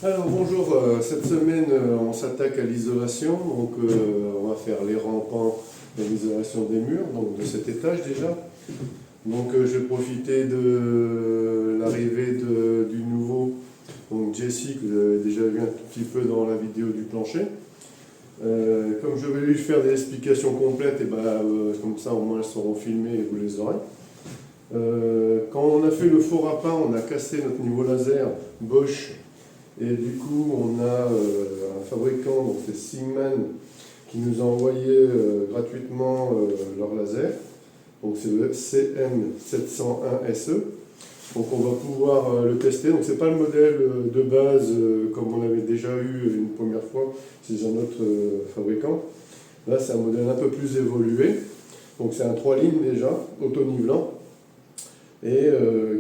Alors bonjour, cette semaine on s'attaque à l'isolation, donc on va faire les rampants et l'isolation des murs, donc de cet étage déjà. Donc je vais profiter de l'arrivée du nouveau, donc Jesse, que vous avez déjà vu un tout petit peu dans la vidéo du plancher. Comme je vais lui faire des explications complètes, et comme ça au moins elles seront filmées et vous les aurez. Quand on a fait le faux rapin, on a cassé notre niveau laser Bosch. Et du coup, on a un fabricant, donc c'est Sigman, qui nous a envoyé gratuitement leur laser. Donc c'est le CM701SE. Donc on va pouvoir le tester. Donc c'est pas le modèle de base comme on avait déjà eu une première fois chez un autre fabricant. Là c'est un modèle un peu plus évolué. Donc c'est un 3 lignes déjà, auto-nivelant. Et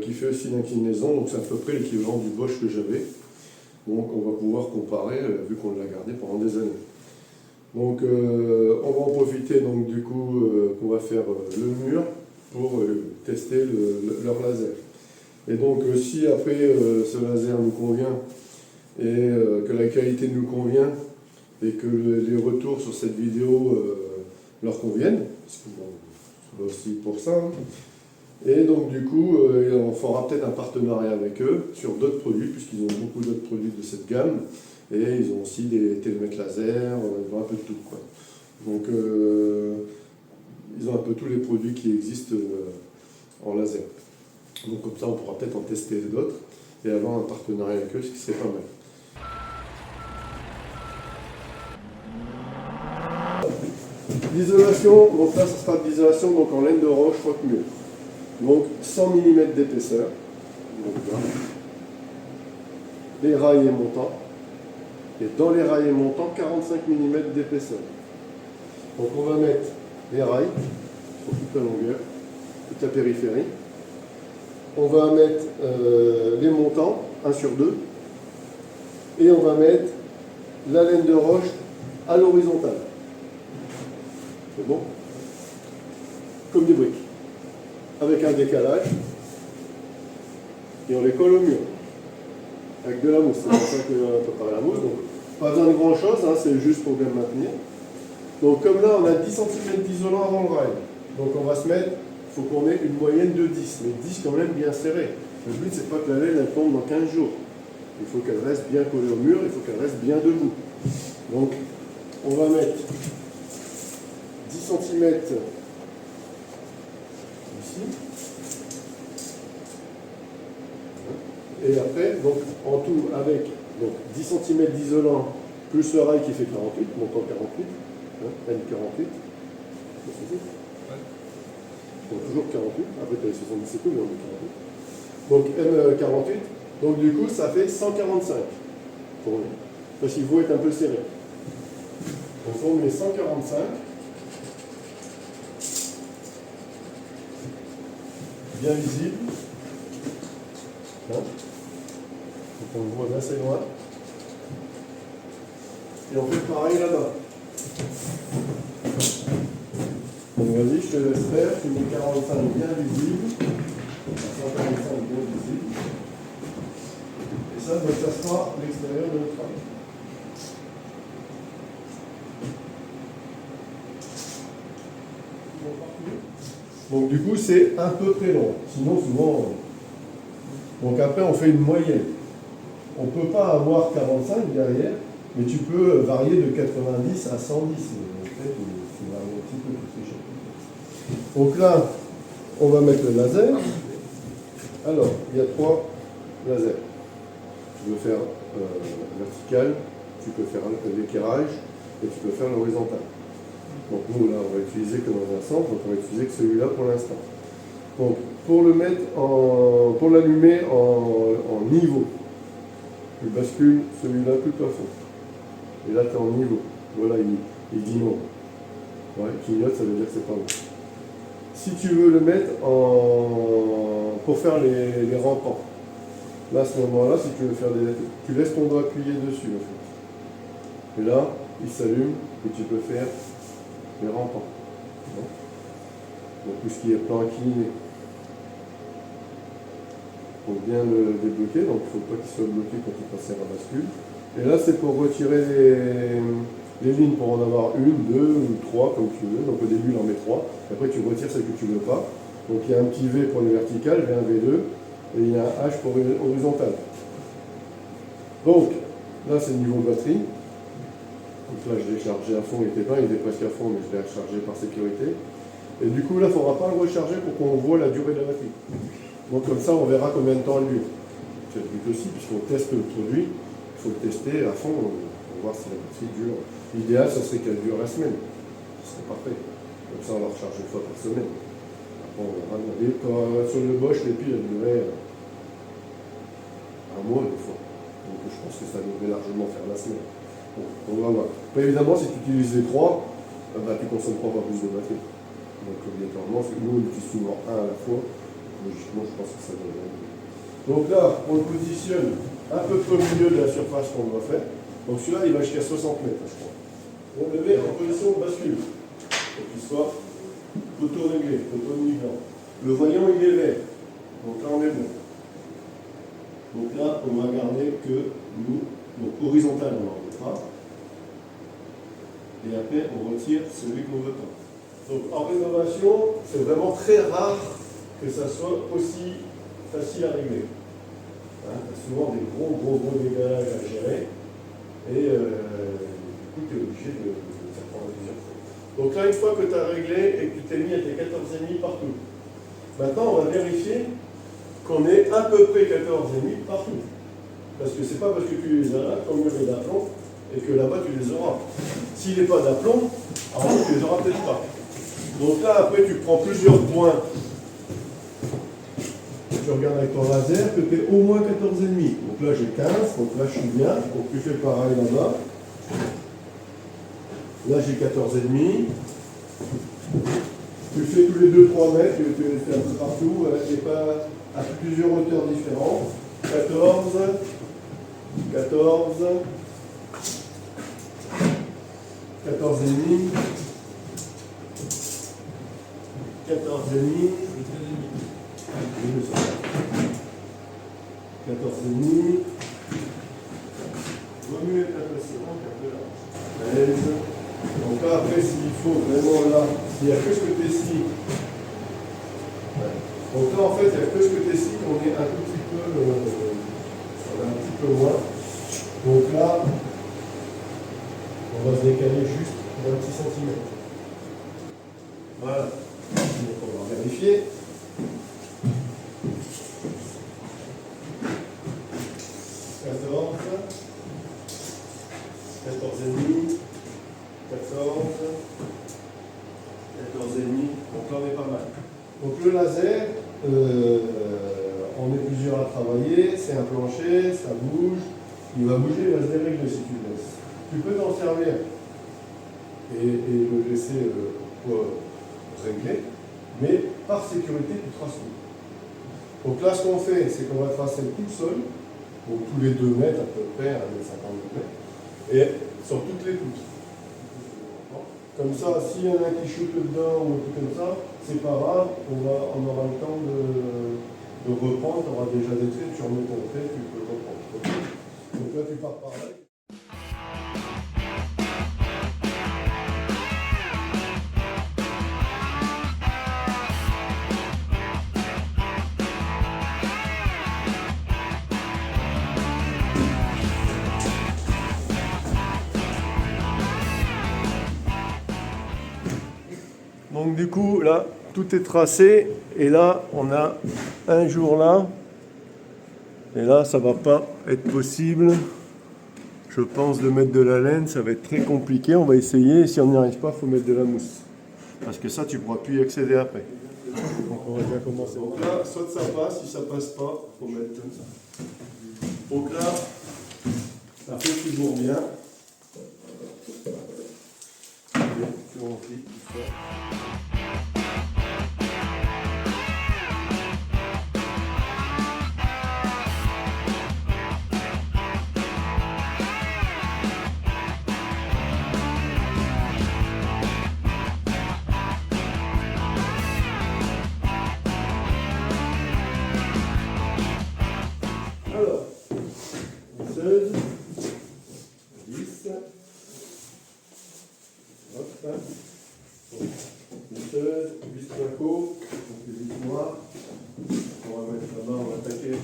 qui fait aussi l'inclinaison. Donc c'est à peu près l'équivalent du Bosch que j'avais. Donc on va pouvoir comparer, vu qu'on l'a gardé pendant des années. Donc on va en profiter donc du coup qu'on va faire le mur pour tester leur laser. Et donc si après ce laser nous convient et que la qualité nous convient et que les retours sur cette vidéo leur conviennent, parce que bon, c'est aussi pour ça, hein. Et donc du coup, on fera peut-être un partenariat avec eux sur d'autres produits, puisqu'ils ont beaucoup d'autres produits de cette gamme. Et ils ont aussi des télémètres laser, ils ont un peu de tout, quoi. Donc ils ont un peu tous les produits qui existent en laser. Donc comme ça, on pourra peut-être en tester d'autres et avoir un partenariat avec eux, ce qui serait pas mal. L'isolation, donc là, ça sera de l'isolation donc en laine de roche roque-mur. Donc 100 mm d'épaisseur, les rails montants, et dans les rails montants 45 mm d'épaisseur. Donc on va mettre les rails sur toute la longueur, toute la périphérie. On va mettre les montants, 1 sur 2, et on va mettre la laine de roche à l'horizontale. C'est bon? Comme des briques. Avec un décalage, et on les colle au mur, avec de la mousse. C'est pour ça qu'on prépare la mousse. Donc, pas besoin de grand chose, hein, c'est juste pour bien maintenir. Donc comme là, on a 10 cm d'isolant avant le rail. Donc on va se mettre, il faut qu'on ait une moyenne de 10, mais 10 quand même bien serré. Le but, c'est pas que la laine elle tombe dans 15 jours. Il faut qu'elle reste bien collée au mur, il faut qu'elle reste bien debout. Donc on va mettre 10 cm ici. Et après, donc, en tout, avec donc, 10 cm d'isolant, plus le rail qui fait 48, montant 48, N48. Donc toujours 48, après tu as les 77 coups, mais on met 48. Donc M48, donc du coup ça fait 145 pour lui. Parce qu'il faut être un peu serré. Donc on met 145. Bien visible. Hein, donc on le voit d'assez loin. Et on fait pareil là-bas. Donc vas-y, je te laisse faire, tu mets 45 bien visible. 145 bien visible. Et ça, donc, ça sera l'extérieur de notre rail. Donc du coup, c'est un peu très long. Sinon, souvent... Donc après, on fait une moyenne. On ne peut pas avoir 45 derrière, mais tu peux varier de 90 à 110. Peut-être tu varies un petit peu tous ces choses. Donc là, on va mettre le laser. Alors, il y a 3 lasers. Tu peux faire vertical, tu peux faire l'équerrage et tu peux faire l'horizontal. Donc nous, là, on va utiliser que dans un sens, donc on va utiliser que celui-là pour l'instant. Donc, pour le mettre pour l'allumer en niveau, tu bascules celui-là tout à fond. Et là, tu es en niveau. Voilà, il dit non. Ouais, clignote, ça veut dire que c'est pas bon. Si tu veux le mettre pour faire les rampants, là, à ce moment-là, si tu veux faire tu laisses ton doigt appuyer dessus, en fait. Et là, il s'allume et tu peux faire les rampants. Donc, tout ce qui est plan incliné. pour bien le débloquer, donc il ne faut pas qu'il soit bloqué quand il passe à la bascule. Et là c'est pour retirer les lignes, pour en avoir une, deux ou trois comme tu veux. Donc au début il en met trois, après tu retires celles que tu ne veux pas. Donc il y a un petit V pour les verticales, V1, V2, et il y a un H pour horizontal. Donc là c'est le niveau batterie. Donc là je l'ai chargé à fond, il était presque à fond, mais je l'ai rechargé par sécurité. Et du coup là il ne faudra pas le recharger pour qu'on voit la durée de la batterie. Donc comme ça on verra combien de temps elle dure. C'est le but aussi, puisqu'on teste le produit, il faut le tester à fond pour voir si la batterie dure. L'idéal, ça serait qu'elle dure la semaine. Ce serait parfait. Comme ça, on la recharge une fois par semaine. Après, on verra. Sur le Bosch, les piles, elles duraient un mois des fois. Donc je pense que ça devrait largement faire la semaine. Bon, on va voir. Après, évidemment, si tu utilises les trois, tu consommes 3 fois plus de batterie. Donc obligatoirement, nous, on utilise souvent un à la fois. Logiquement, je pense que ça devrait être. Donc là, on le positionne un peu près au milieu de la surface qu'on doit faire. Donc celui-là, il va jusqu'à 60 mètres, je crois. On le met en position de bascule, pour qu'il soit auto-réglé, auto-nivelant. Le voyant, il est vert. Donc là, on est bon. Donc là, on va garder que nous, donc horizontal, on n'en veut pas. Et après, on retire celui que l'on veut pas. Donc en rénovation, c'est vraiment très rare que ça soit aussi facile à régler. Hein, tu as souvent des gros décalages à gérer. Et du coup, tu es obligé de faire prendre plusieurs fois. Donc là, une fois que tu as réglé et que tu t'es mis à tes 14,5 partout, maintenant, on va vérifier qu'on est à peu près 14,5 partout. Parce que c'est pas parce que tu les as là, comme le d'aplomb, et que là-bas, tu les auras. S'il n'est pas d'aplomb, alors tu les auras peut-être pas. Donc là, après, tu prends plusieurs points. Tu regardes avec ton laser que tu es au moins 14,5. Donc là j'ai 15, donc là je suis bien. Donc tu fais pareil là-bas. Là j'ai 14,5. Tu fais tous les 2-3 mètres, tu les fais un peu partout, et pas à plusieurs hauteurs différentes. 14, 14, 14,5, 14,5. 14,5. Vaut mieux être impressionnant qu'un peu là. 13. Donc là, après, s'il faut vraiment là, s'il n'y a que ce côté-ci. Ouais. Donc là, en fait, il n'y a que ce côté-ci qu'on est un tout petit peu. On est un petit peu moins. Donc là, on va se décaler juste d'un petit centimètre. Voilà. Donc on va vérifier. 14, 14,5, 14, 14,5, donc là on est pas mal. Donc le laser, on est plusieurs à travailler, c'est un plancher, ça bouge, il va bouger, il va se dérégler si tu le laisses. Tu peux t'en servir et le laisser régler, mais par sécurité tu traces tout. Donc là ce qu'on fait, c'est qu'on va tracer tout le sol. Donc tous les 2 mètres à peu près, 1,50 m, et sur toutes les poutres. Comme ça, s'il y en a qui shootent dedans ou un truc comme ça, c'est pas grave, on aura le temps de reprendre, tu auras déjà des traits, tu remets ton trait, tu peux reprendre. Donc là, tu pars par là. Donc du coup, là, tout est tracé, et là, on a un jour là, et là, ça va pas être possible, je pense, de mettre de la laine, ça va être très compliqué, on va essayer, et si on n'y arrive pas, il faut mettre de la mousse, parce que ça, tu ne pourras plus y accéder après. Donc on va bien commencer. Donc là, soit ça passe, si ça passe pas, il faut mettre comme ça. Donc là, ça fait toujours bien. Tu remplis tout ça. Alors, visseuse, vis, hop, visseuse, vis placo, donc les vis noires. On va mettre là-bas, on va attaquer.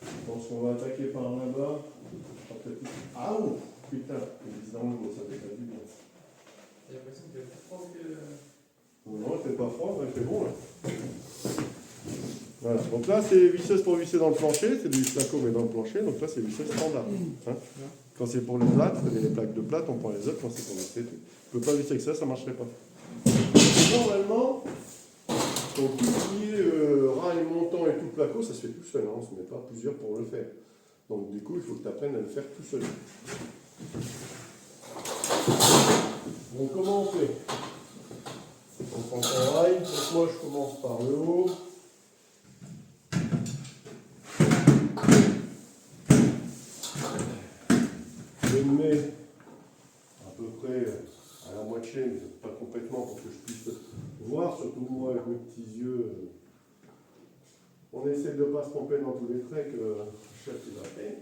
Je pense qu'on va attaquer par là-bas. Ah ouf, putain, les vis dans le dos, ça fait pas du bien. J'ai l'impression qu'il est plus froid que. Non, c'est pas froid, mais c'est bon là. Voilà, donc là c'est visseuse pour visser dans le plancher, c'est du vis placo mais dans le plancher, donc là c'est visseuse standard. Hein. Quand c'est pour les plates, les plaques de plate, on prend les autres, quand c'est pour visser, tu peux pas visser avec ça, ça marcherait pas. Normalement, donc tout ce qui est rail montant et tout placo, ça se fait tout seul, hein, on ne se met pas plusieurs pour le faire. Donc du coup, il faut que tu apprennes à le faire tout seul. Donc comment on fait? On prend son rail, donc moi je commence par le haut. Je le mets à peu près à la moitié, mais pas complètement pour que je puisse voir, surtout moi avec mes petits yeux. On essaie de ne pas se tromper dans tous les traits que le chef il a fait.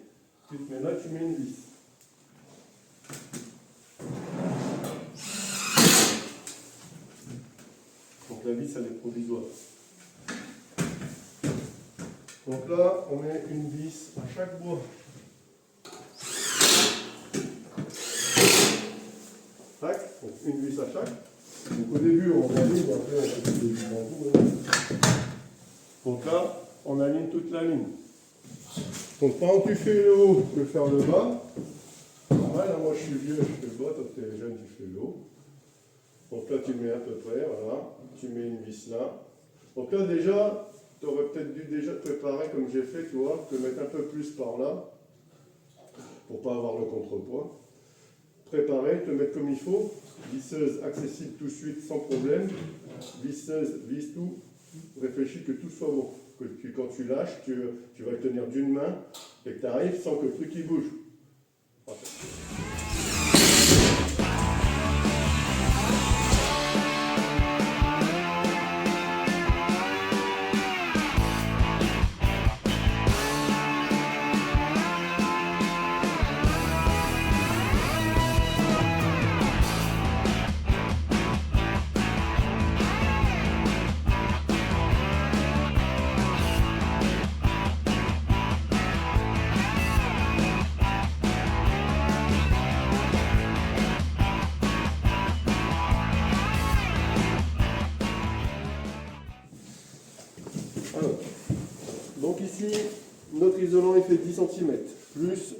Tu te mets là, tu mets une vis. Donc la vis elle est provisoire. Donc là, on met une vis à chaque bois. Tac, donc une vis à chaque. Donc au début on aligne, après on fait des vis en bout. Donc là, on aligne toute la ligne. Donc pendant que tu fais le haut, tu peux faire le bas. Normal, là, moi je suis vieux, je fais le bas, toi tu es jeune, tu fais le haut. Donc là tu mets à peu près, voilà. Tu mets une vis là. Donc là déjà, tu aurais peut-être dû déjà te préparer comme j'ai fait, tu vois, te mettre un peu plus par là, pour ne pas avoir le contrepoids. Préparer, te mettre comme il faut, visseuse accessible tout de suite sans problème, visseuse, visse tout, réfléchis que tout soit bon, que quand tu lâches, tu vas le tenir d'une main et que tu arrives sans que le truc il bouge. Parfait. Alors, donc ici, notre isolant il fait 10 cm, plus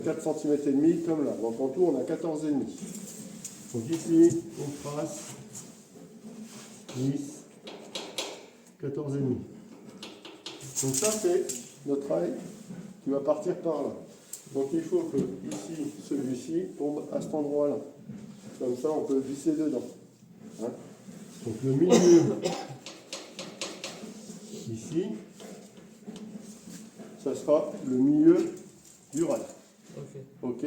4 cm et demi comme là. Donc en tout, on a 14,5 cm. Donc ici, on trace 10, 14,5 cm. Donc ça c'est notre rail qui va partir par là. Donc il faut que ici, celui-ci tombe à cet endroit-là. Comme ça, on peut visser dedans. Hein? Donc le milieu, ici, ça sera le milieu du rail. Ok.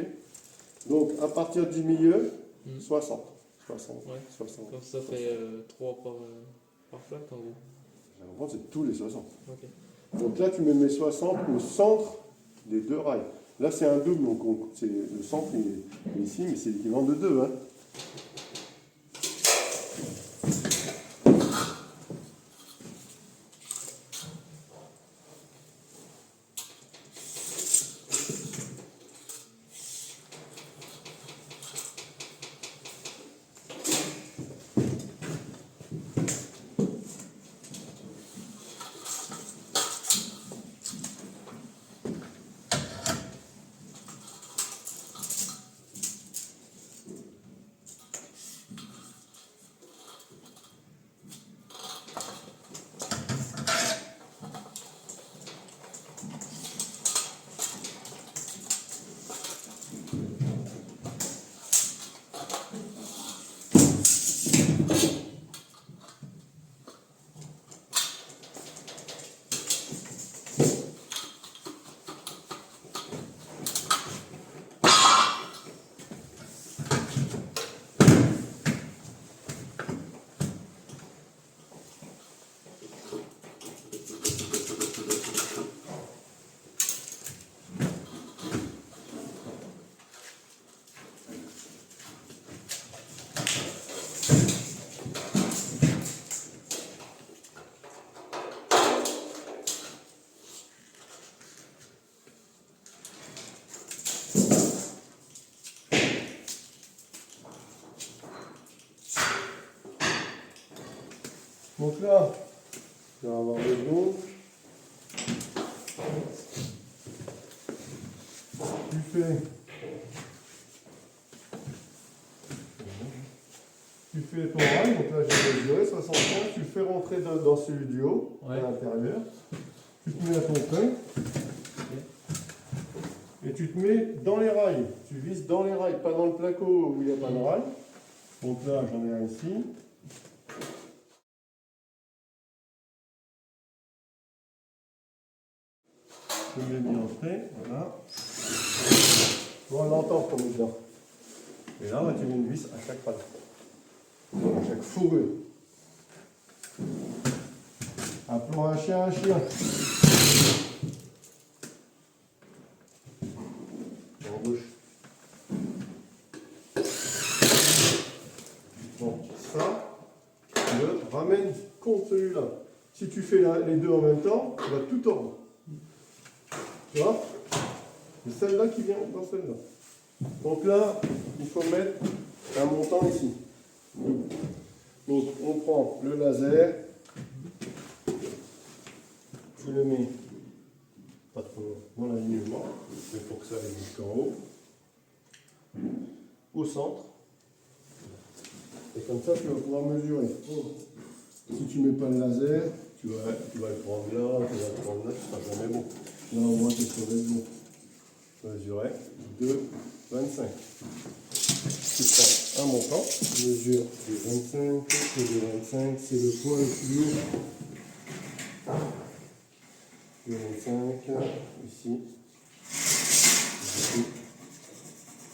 Donc à partir du milieu, 60. 60. Ouais. 60. Donc ça fait 3 par plaque en gros. J'ai l'impression que c'est tous les 60. Ok. Donc là, tu mets mes 60 au centre des deux rails. Là, c'est un double, donc le centre il est ici, mais c'est l'équivalent de 2. Hein. Donc là, tu vas avoir le dos. Tu fais ton rail, donc là j'ai mesuré 75, tu le fais rentrer dans celui du haut, à l'intérieur. Tu te mets à ton pain. Et tu te mets dans les rails. Tu vises dans les rails, pas dans le placo où il n'y a pas de rail. Donc là, j'en ai un ici. Je mets bien entré, voilà. On l'entend pour mettre dedans. Et là, tu mets une vis à chaque patte. À chaque fourrure. Appelons un chien un chien. En gauche. Bon, ça, tu le ramènes contre celui-là. Si tu fais les deux en même temps, tu vas tout tordre. Tu vois? C'est celle-là qui vient dans celle-là. Donc là, il faut mettre un montant ici. Donc on prend le laser, tu le mets pas trop dans l'alignement, mais pour que ça aille jusqu'en haut, au centre, et comme ça tu vas pouvoir mesurer. Si tu ne mets pas le laser, tu vas le prendre là, tu vas le prendre là, tu ne seras jamais bon. Là au moins tu seras bon. Mesurer 2,25. Tu prends un montant, mesure de 25, et de 25, c'est le point le plus lourd. De 25, ici. Ici.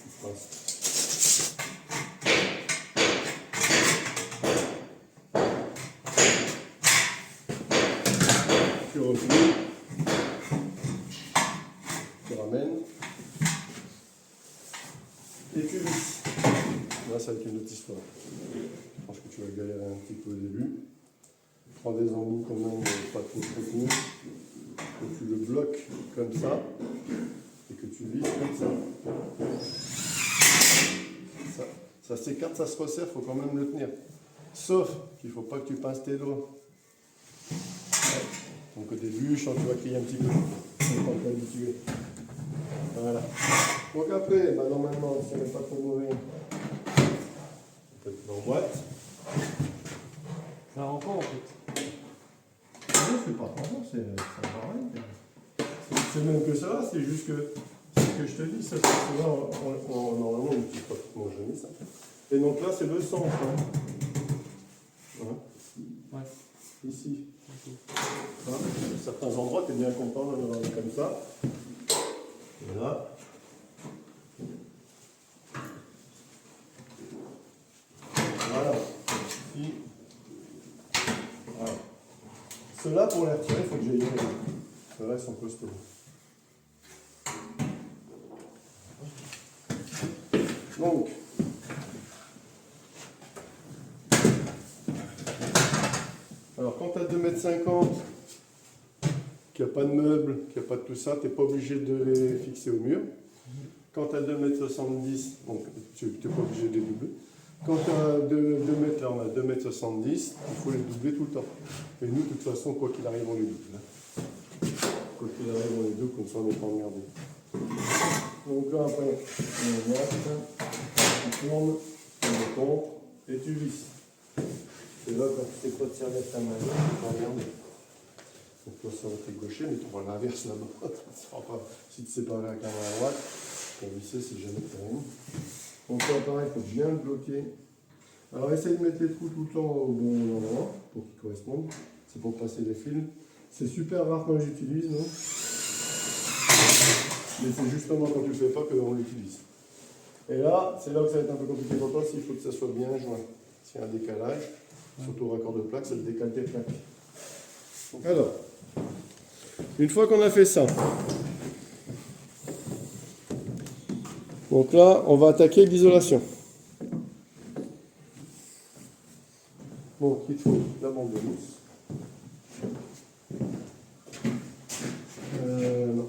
Tu passes. Tu replies. Tu ramènes. Et tu visses. Là, ça va être une autre histoire. Je pense que tu vas galérer un petit peu au début. Prends des embouts quand même, pas trop courts. Que tu le bloques comme ça. Et que tu visses comme ça. Ça s'écarte, ça se resserre, il faut quand même le tenir. Sauf qu'il ne faut pas que tu passes tes doigts. Donc au début, je sens que tu vas crier un petit peu. Tu ne pas t'habituer. Voilà. Donc après, normalement, si elle n'est pas trop mauvais, peut-être en boîte. Ça rend pas en fait. Non, c'est pas trop, c'est pareil. C'est même que ça, c'est juste que ce que je te dis, ça, c'est là, normalement, on n'utilise pas tout mon genou, ça. Et donc là, c'est le centre. Hein. Voilà. Ouais. Ici. Hein. Certains endroits, tu es bien content d'en avoir comme ça. Et là. Voilà. Ici. Voilà. Ceux-là, pour les retirer, il faut que j'aille les mains. Ceux-là, ils sont costauds. Donc, alors quand tu as 2,50 m, qu'il n'y a pas de meubles, qu'il n'y a pas de tout ça, tu n'es pas obligé de les fixer au mur. Quand tu as 2,70 m, donc tu n'es pas obligé de les doubler. Quand tu as 2 m, là on a 2,70 m, il faut les doubler tout le temps. Et nous, de toute façon, quoi qu'il arrive, on les double. Hein. Quoi qu'il arrive, on les double, comme ça on n'est pas emmerdé. Donc là, après, on voit, tu tournes, tu le contre, et tu visses. Et là, quand tu sais pas tirer avec ta main gauche, tu vas regarder. Donc toi, ça va être gaucher, mais tu auras l'inverse là-bas. Si tu sais pas avec la main à droite, pour visser, c'est jamais terrible. Donc là, pareil, il faut bien le bloquer. Alors, essaye de mettre les trous tout le temps au bon endroit, pour qu'ils correspondent. C'est pour passer les fils. C'est super rare quand j'utilise, non? Mais c'est justement quand tu ne le fais pas qu'on l'utilise. Et là, c'est là que ça va être un peu compliqué pour toi, s'il faut que ça soit bien joint. S'il y a un décalage, surtout au raccord de plaque, ça te décale tes plaques. Donc, alors, une fois qu'on a fait ça, donc là, on va attaquer l'isolation. Donc, il faut la bande de mousse. Non,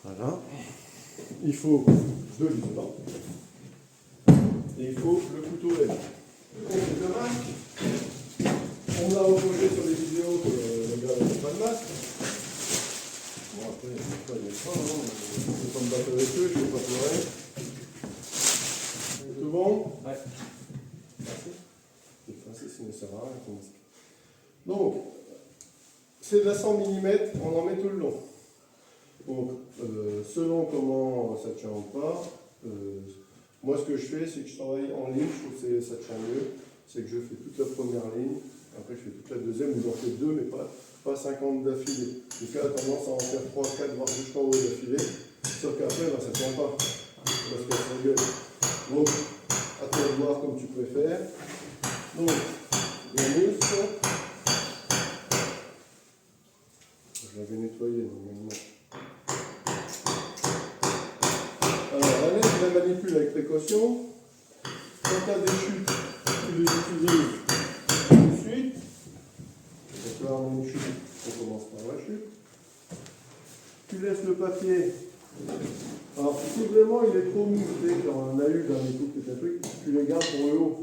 voilà. Il faut de l'isolant. Et il faut le couteau lèvre. reproché sur les vidéos que les gars n'avaient pas de masque. Bon, après, il n'y a pas, hein. Je ne vais pas me battre avec eux, je ne vais pas pleurer. C'est tout bon? Ouais. Merci. Effacer, sinon ça ne sert à rien ton masque. Donc, c'est de la 100 mm, on en met tout le long. Donc, selon comment ça tient ou pas, moi ce que je fais, c'est que je travaille en ligne, je trouve que ça tient mieux. C'est que je fais toute la première ligne, après je fais toute la deuxième, ou j'en fais deux, mais pas 50 d'affilée. Donc là, tendance à en faire 3, 4, voire jusqu'en haut d'affilée. Sauf qu'après, ça ne tient pas, parce qu'elle s'engueule. Donc, à toi de voir comme tu préfères. Donc, la mousse. Je l'avais nettoyé normalement. Alors, la laine, je la manipule avec précaution. Quand tu as des chutes, tu les utilises tout de suite. Donc là, on a une chute, on commence par la chute. Tu laisses le papier. Alors, si vraiment il est trop mou, tu sais, quand on a eu dans les coupes et un truc, tu les gardes pour le haut.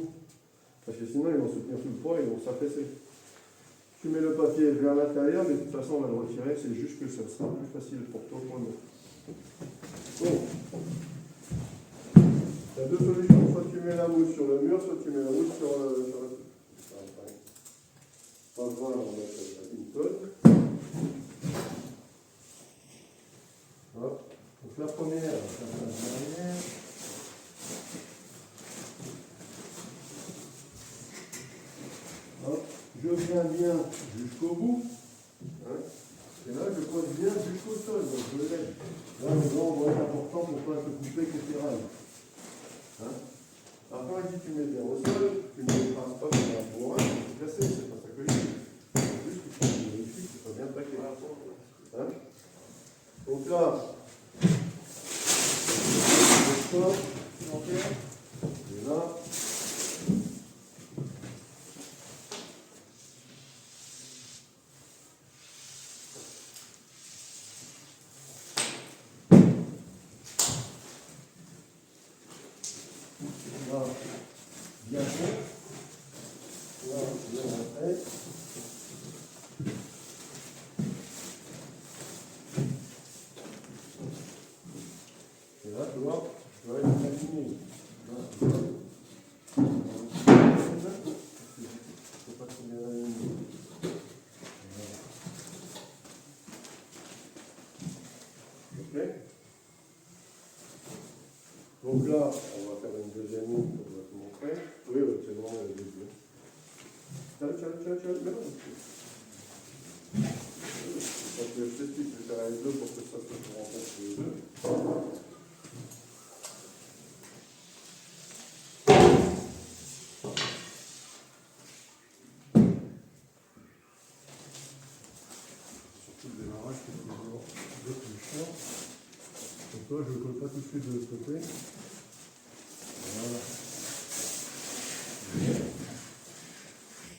Parce que sinon, ils vont se tenir sous le poids, ils vont s'affaisser. Tu mets le papier vers l'intérieur, mais de toute façon, on va le retirer, c'est juste que ça sera plus facile pour toi pour le mettre. Donc, il y a deux solutions, soit tu mets la mousse sur le mur, soit tu mets la mousse sur le truc. Pas besoin d'en mettre une tonne. Hop. Donc la première, la dernière. Hop. Je viens bien jusqu'au bout. Hein. Et là, je pose bien jusqu'au sol. Donc je le lève. Là, le grand va être important pour ne pas se couper avec les ferrailles. Hein. Alors quand il dit tu mets bien au sol, tu ne l'écrases pas comme un bourrin, c'est cassé, c'est pas ça que je dis. C'est juste qu'il faut que tu vérifies que c'est pas bien plaqué. Hein. Donc là, je sors, et là, bien fait. Là, bien fait. Et là, tu vois, je vais être aligné. Là, c'est pas très bien aligné. Ok. Donc là, on va faire une deuxième ligne pour te montrer. Oui, c'est bon, le début. Tiens, mais non. Parce que je t'explique, je vais faire les deux pour que ça se rencontre les deux. Surtout le démarrage qui est toujours le plus chiant. Donc toi, je ne colle pas tout de suite de l'autre côté. Voilà.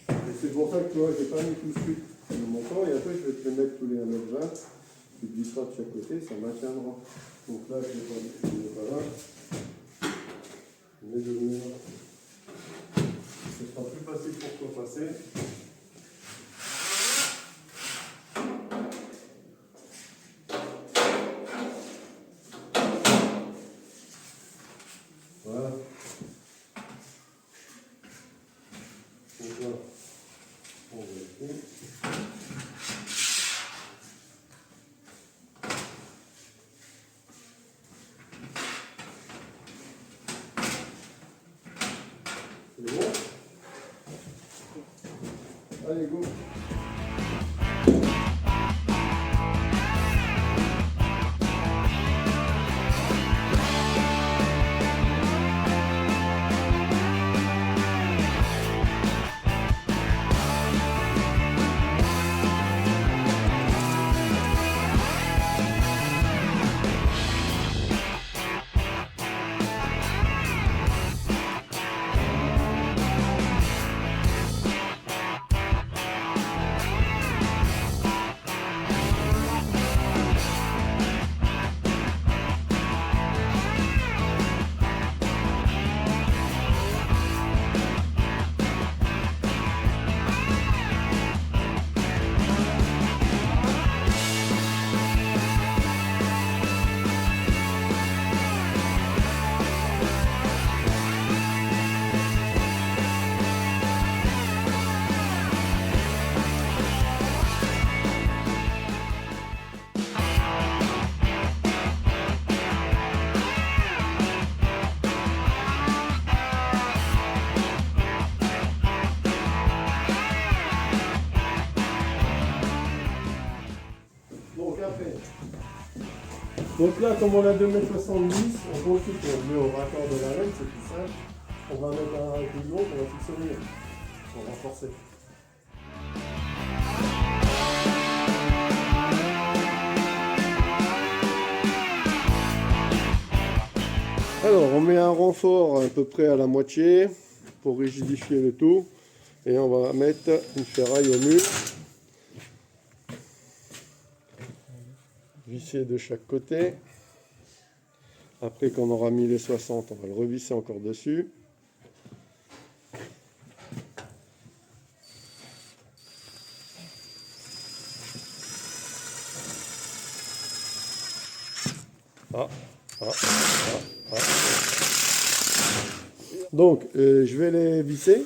Et c'est pour ça que tu vois, je n'ai pas mis tout de suite le montant et après je vais te les mettre tous les 1,20 m. Tu glisseras de chaque côté, ça maintiendra. Donc là, je ne l'ai pas là. Je mets de venir. Ce sera plus facile pour toi passer. Voilà. Donc là, on va essayer. C'est bon? Allez, go! Donc là, comme on a 2,70 m, on profite, on met au raccord de la laine, c'est plus simple. On va mettre un couillon, on va fixer au mur pour renforcer. Alors, on met un renfort à peu près à la moitié pour rigidifier le tout. Et on va mettre une ferraille au mur. Visser de chaque côté. Après qu'on aura mis les 60, on va le revisser encore dessus. Donc, je vais les visser.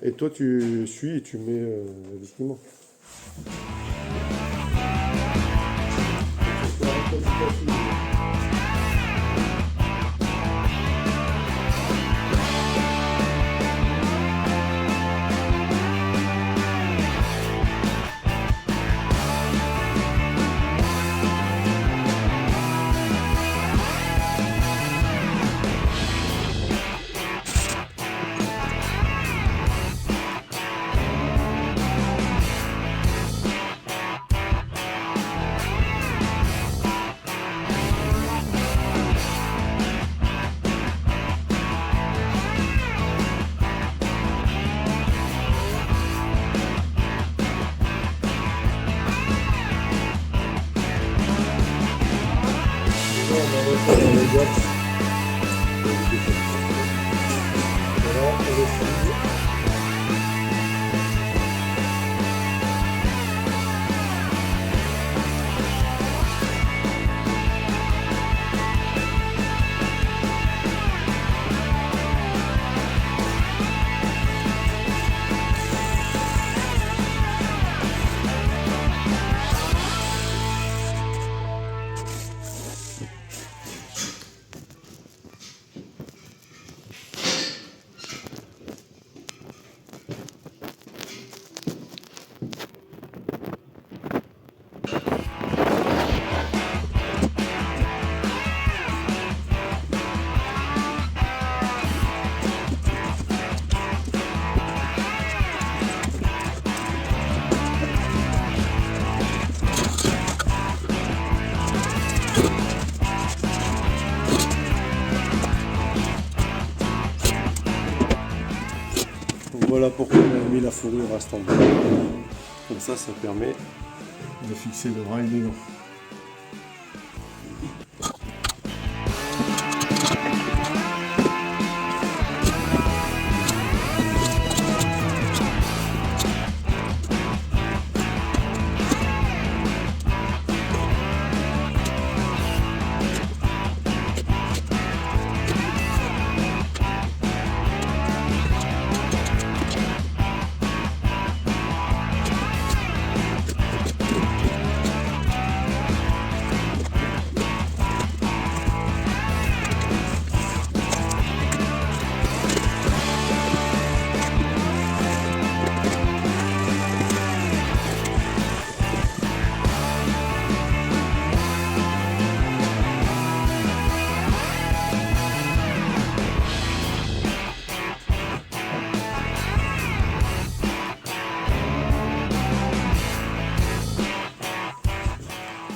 Et toi, tu suis et tu mets le vissement. Voilà pourquoi on a mis la fourrure à cet endroit. Comme ça permet de fixer le bras élégant.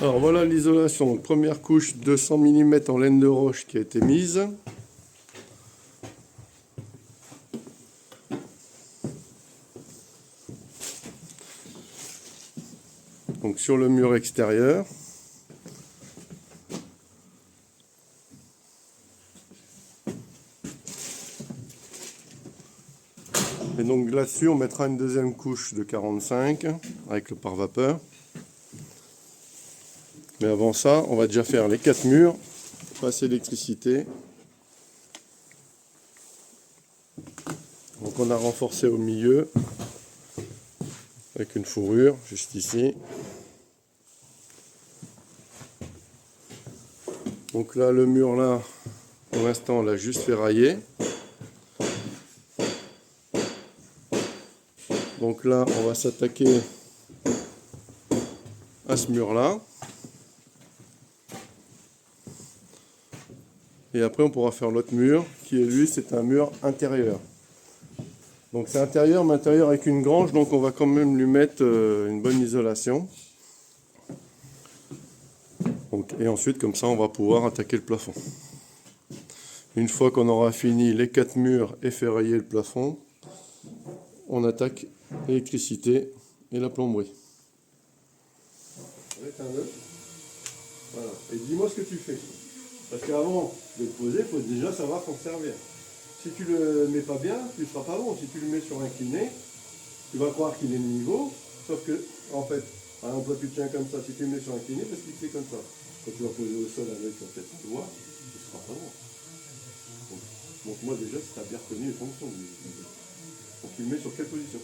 Alors voilà l'isolation, première couche 200 mm en laine de roche qui a été mise. Donc sur le mur extérieur. Et donc là-dessus on mettra une deuxième couche de 45 avec le pare-vapeur. Mais avant ça, on va déjà faire les 4 murs, passer l'électricité. Donc on a renforcé au milieu avec une fourrure juste ici. Donc là, le mur là, pour l'instant, on l'a juste ferraillé. Donc là, on va s'attaquer à ce mur là. Et après on pourra faire l'autre mur, qui est lui, c'est un mur intérieur. Donc c'est intérieur, mais intérieur avec une grange, donc on va quand même lui mettre une bonne isolation. Donc, et ensuite, comme ça, on va pouvoir attaquer le plafond. Une fois qu'on aura fini les 4 murs et ferrailler le plafond, on attaque l'électricité et la plomberie. Avec un œuf. Voilà. Et dis-moi ce que tu fais. Parce qu'avant de le poser, il faut déjà savoir s'en servir. Si tu le mets pas bien, tu ne seras pas bon. Si tu le mets sur incliné, tu vas croire qu'il est de niveau, sauf que, en fait, par exemple, tu tiens comme ça, si tu le mets sur incliné, parce qu'il fait comme ça. Quand tu vas poser au sol avec, tu vas peut-être le voir, tu ne seras pas bon. Donc moi déjà, si tu as bien reconnu les fonctions. Donc tu le mets sur quelle position?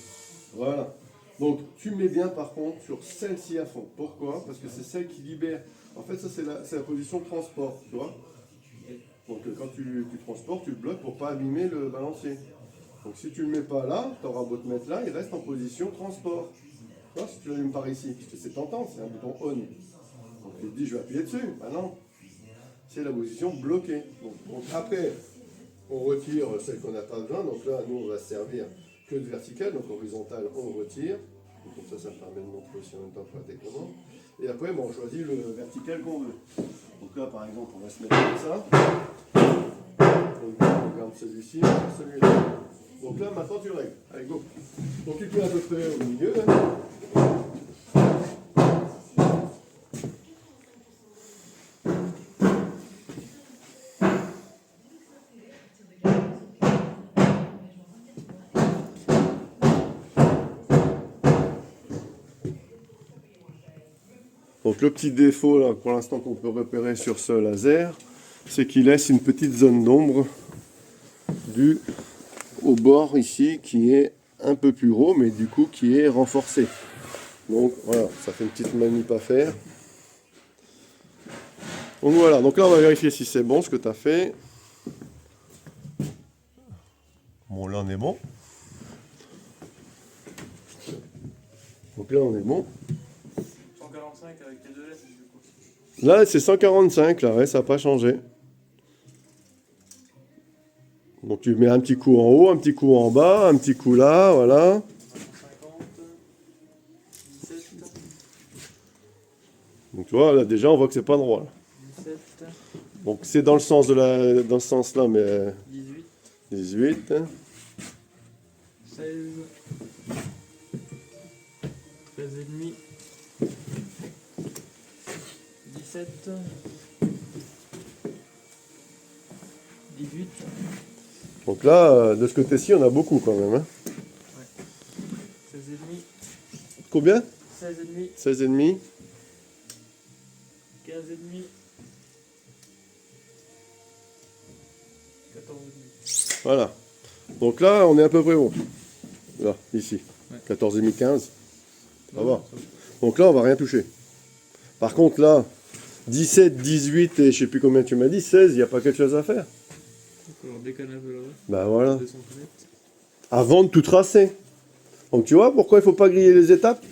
Voilà. Donc tu mets bien par contre sur celle-ci à fond. Pourquoi? Parce que c'est celle qui libère. En fait, ça c'est la position transport, tu vois. Donc quand tu transportes, tu le bloques pour ne pas abîmer le balancier. Donc si tu ne le mets pas là, tu auras beau te mettre là, il reste en position transport. Tu vois, si tu l'allumes par ici, parce que c'est tentant, c'est un bouton on. Donc tu te dis je vais appuyer dessus. Ben non. C'est la position bloquée. Donc après, on retire celle qu'on n'a pas besoin. Donc là, nous on va se servir que de vertical, donc horizontal on retire. Donc comme ça me permet de montrer aussi en même temps pour la télécommande. Et après, bon, on choisit le vertical qu'on veut. Donc là, par exemple, on va se mettre comme ça. Donc on regarde celui-ci, on regarde celui-là. Donc là, maintenant tu le règles. Allez, go. Donc tu te mets à peu près au milieu. Hein. Donc le petit défaut là, pour l'instant qu'on peut repérer sur ce laser, c'est qu'il laisse une petite zone d'ombre au bord ici qui est un peu plus gros mais du coup qui est renforcé. Donc voilà, ça fait une petite manip à faire. Donc voilà, donc là on va vérifier si c'est bon ce que tu as fait. Bon là on est bon. Donc là on est bon. 145 avec les deux lettres du coup. Là c'est 145 là, ouais, ça n'a pas changé. Donc tu mets un petit coup en haut, un petit coup en bas, un petit coup là, voilà. 50, 17, Donc tu vois, là déjà on voit que c'est pas droit. Là. 17, Donc c'est dans le sens dans ce sens-là, mais 18, 18, 16, 13 et demi, 17, 18. Donc là, de ce côté-ci, on a beaucoup quand même. Hein. 16 et demi, Combien? 16 et demi, 16 et demi. 15 et demi, 14 et demi. Voilà. Donc là, on est à peu près bon. Là, ici. Ouais. 14 et demi, 15. Ça va. Donc là, on va rien toucher. Par contre, là, 17, 18 et je sais plus combien tu m'as dit, 16, il n'y a pas quelque chose à faire. Alors décale un peu là-bas. Bah voilà. 2 cm. Avant de tout tracer. Donc tu vois pourquoi il ne faut pas griller les étapes?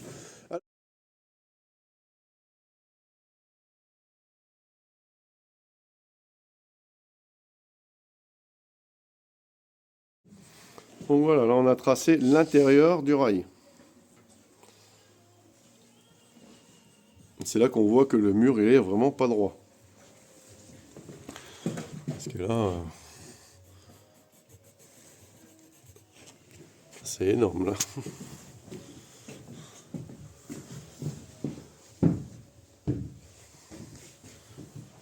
Donc voilà, là on a tracé l'intérieur du rail. C'est là qu'on voit que le mur il est vraiment pas droit. Parce que là, c'est énorme là.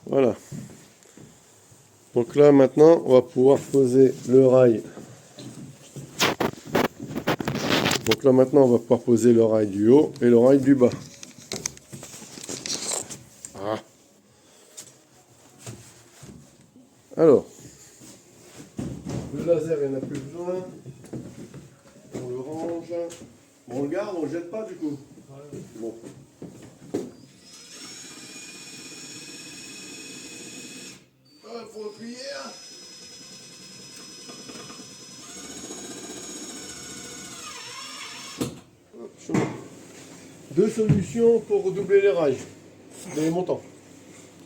Voilà. Donc là maintenant, on va pouvoir poser le rail. Donc là maintenant, on va pouvoir poser le rail du haut et le rail du bas. Ah. Alors, le laser, il n'y en a plus besoin. On le range. Bon, on le garde, on le jette pas du coup. Bon. Faut appuyer. Deux solutions pour doubler les rails, les montants.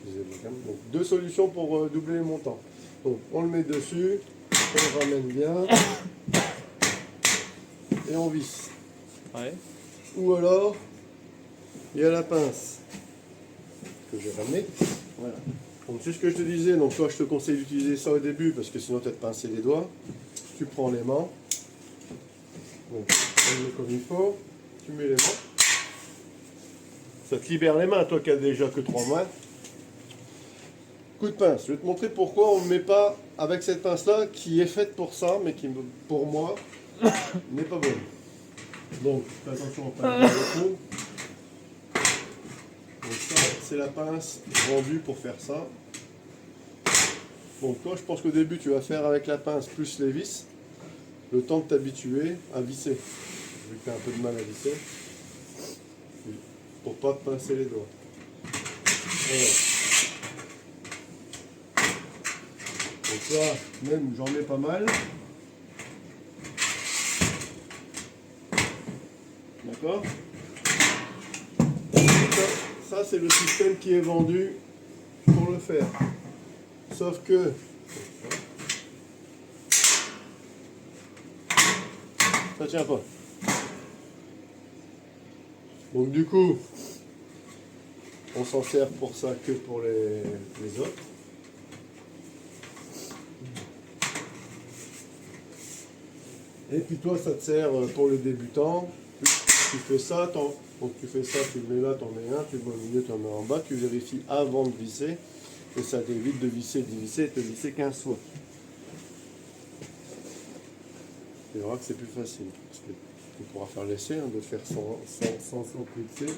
Donc, deux solutions pour doubler les montants. Donc on le met dessus, on le ramène bien et on visse. Ouais. Ou alors, il y a la pince que j'ai ramenée. Voilà. Donc c'est ce que je te disais, donc toi je te conseille d'utiliser ça au début parce que sinon tu vas te pincer les doigts. Tu prends l'aimant, donc on le met comme il faut, tu mets l'aimant. Ça te libère les mains, toi qui as déjà que 3 mains. Coup de pince, je vais te montrer pourquoi on ne met pas avec cette pince là qui est faite pour ça, mais qui pour moi n'est pas bonne. Donc fais attention au pince de coup. Donc ça c'est la pince vendue pour faire ça. Donc toi je pense qu'au début tu vas faire avec la pince plus les vis, le temps de t'habituer à visser. Vu que tu as un peu de mal à visser, pour pas te pincer les doigts. Voilà. Donc là, même j'en mets pas mal. D'accord? Ça c'est le système qui est vendu pour le faire. Sauf que ça tient pas. Donc du coup, on s'en sert pour ça que pour les autres. Et puis toi, ça te sert pour le débutant. Tu fais ça, donc tu fais ça, tu le mets là, t'en mets un, tu le mets au milieu, t'en mets en bas, tu vérifies avant de visser. Et ça t'évite de visser, dévisser et de visser 15 fois. Tu verras que c'est plus facile. Parce que tu pourras faire l'essai de faire sans cliquer.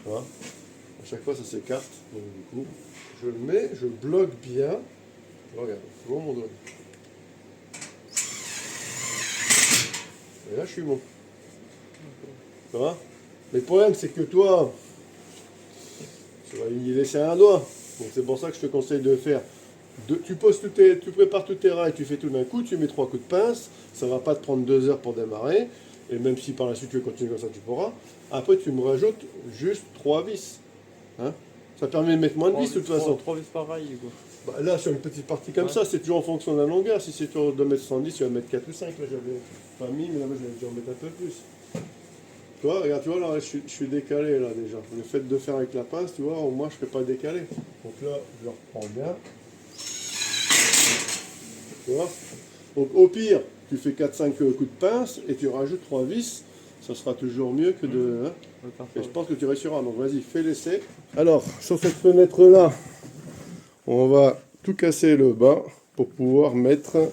Voilà. À chaque fois ça s'écarte. Donc du coup, je le mets, je bloque bien. Regarde, tu vois mon doigt. Et là je suis bon. Ça va? Mais le problème c'est que toi, tu vas y laisser un doigt. Donc c'est pour ça que je te conseille de faire. Tu prépares tous tes rails, tu fais tout d'un coup, tu mets 3 coups de pince, ça va pas te prendre 2 heures pour démarrer, et même si par la suite tu veux continuer comme ça, tu pourras. Après tu me rajoutes juste 3 vis. Hein, ça permet de mettre moins de vis de toute façon. 3 vis par rail, quoi. Bah, là sur une petite partie comme ça, c'est toujours en fonction de la longueur. Si c'est toujours 2,70 m, tu vas mettre 4 ou 5. Là j'avais pas mis, mais là j'avais dû en mettre un peu plus. Tu vois, regarde, tu vois, là je suis décalé là déjà. Le fait de faire avec la pince, tu vois, au moins je ne fais pas décalé. Donc là, je reprends bien. Tu vois? Donc au pire, tu fais 4-5 coups de pince et tu rajoutes 3 vis. Ça sera toujours mieux que de... Hein, et je pense que tu réussiras. Donc vas-y, fais l'essai. Alors, sur cette fenêtre-là, on va tout casser le bas pour pouvoir mettre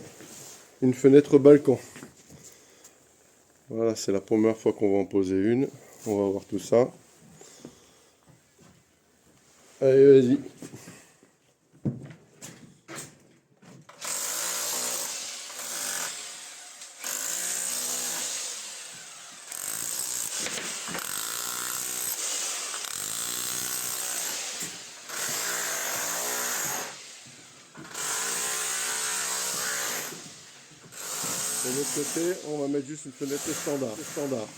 une fenêtre balcon. Voilà, c'est la première fois qu'on va en poser une. On va voir tout ça. Allez, vas-y. De l'autre côté, on va mettre juste une fenêtre standard.